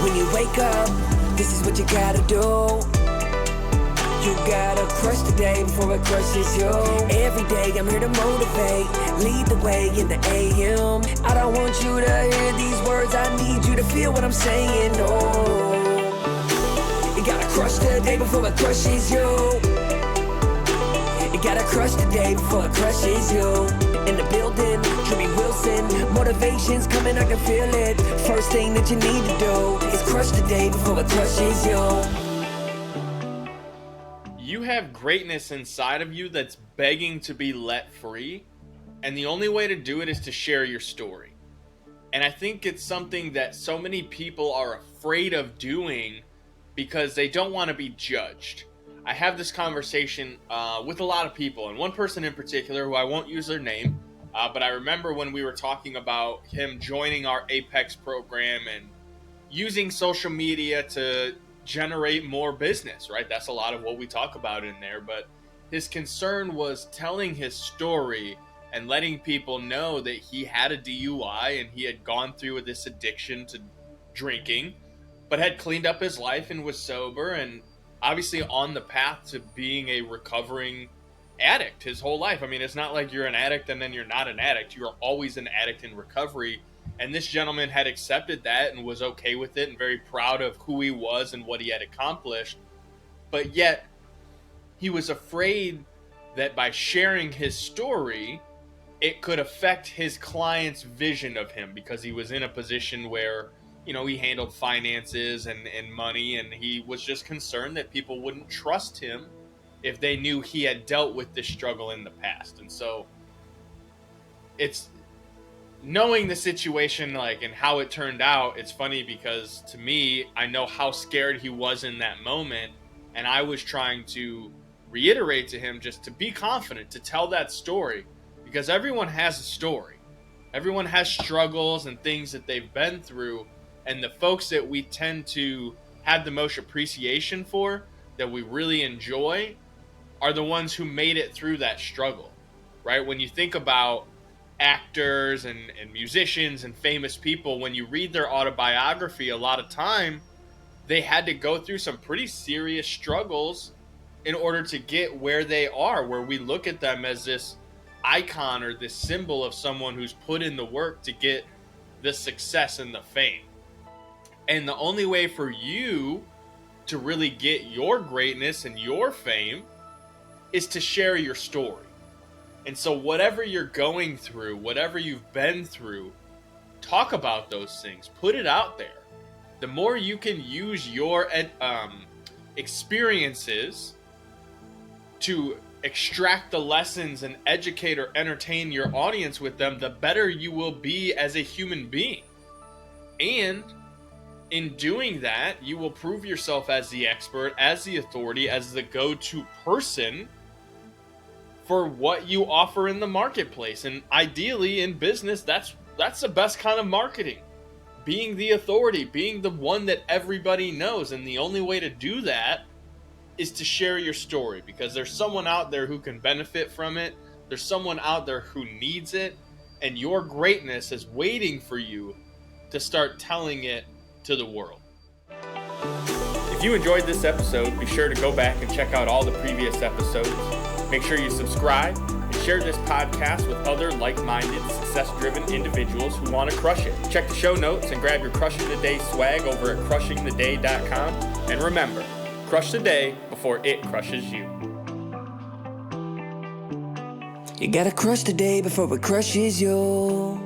When you wake up, this is what you gotta do. You gotta crush the day before it crushes you. Every day I'm here to motivate, lead the way in the AM. I don't want you to hear these words, I need you to feel what I'm saying. Oh, you gotta crush the day before it crushes you. You gotta crush the day before it crushes you. In the building, Drewbie Wilson, motivation's coming, I can feel it. First thing that you need to do is crush the day before it crushes you. You have greatness inside of you that's begging to be let free, and the only way to do it is to share your story. And I think it's something that so many people are afraid of doing because they don't want to be judged. I have this conversation with a lot of people, and one person in particular who I won't use their name, but I remember when we were talking about him joining our Apex program and using social media to generate more business, right? That's a lot of what we talk about in there, but his concern was telling his story and letting people know that he had a DUI and he had gone through this addiction to drinking, but had cleaned up his life and was sober and obviously on the path to being a recovering addict his whole life. I mean, it's not like you're an addict and then you're not an addict. You're always an addict in recovery. And this gentleman had accepted that and was okay with it and very proud of who he was and what he had accomplished. But yet, he was afraid that by sharing his story, it could affect his client's vision of him because he was in a position where, you know, he handled finances and money, and he was just concerned that people wouldn't trust him if they knew he had dealt with this struggle in the past. And so it's knowing the situation, like, and how it turned out. It's funny because to me, I know how scared he was in that moment, and I was trying to reiterate to him just to be confident, to tell that story, because everyone has a story. Everyone has struggles and things that they've been through, and the folks that we tend to have the most appreciation for, that we really enjoy, are the ones who made it through that struggle, right? When you think about actors and musicians and famous people, when you read their autobiography, a lot of time they had to go through some pretty serious struggles in order to get where they are, where we look at them as this icon or this symbol of someone who's put in the work to get the success and the fame. And the only way for you to really get your greatness and your fame is to share your story. And so whatever you're going through, whatever you've been through, talk about those things. Put it out there. The more you can use your experiences to extract the lessons and educate or entertain your audience with them, the better you will be as a human being. And in doing that, you will prove yourself as the expert, as the authority, as the go-to person for what you offer in the marketplace. And ideally in business, that's the best kind of marketing. Being the authority, being the one that everybody knows. And the only way to do that is to share your story, because there's someone out there who can benefit from it. There's someone out there who needs it, and your greatness is waiting for you to start telling it to the world. If you enjoyed this episode, be sure to go back and check out all the previous episodes. Make sure you subscribe and share this podcast with other like-minded, success-driven individuals who want to crush it. Check the show notes and grab your Crushing the Day swag over at crushingtheday.com. And remember, crush the day before it crushes you. You gotta crush the day before it crushes you.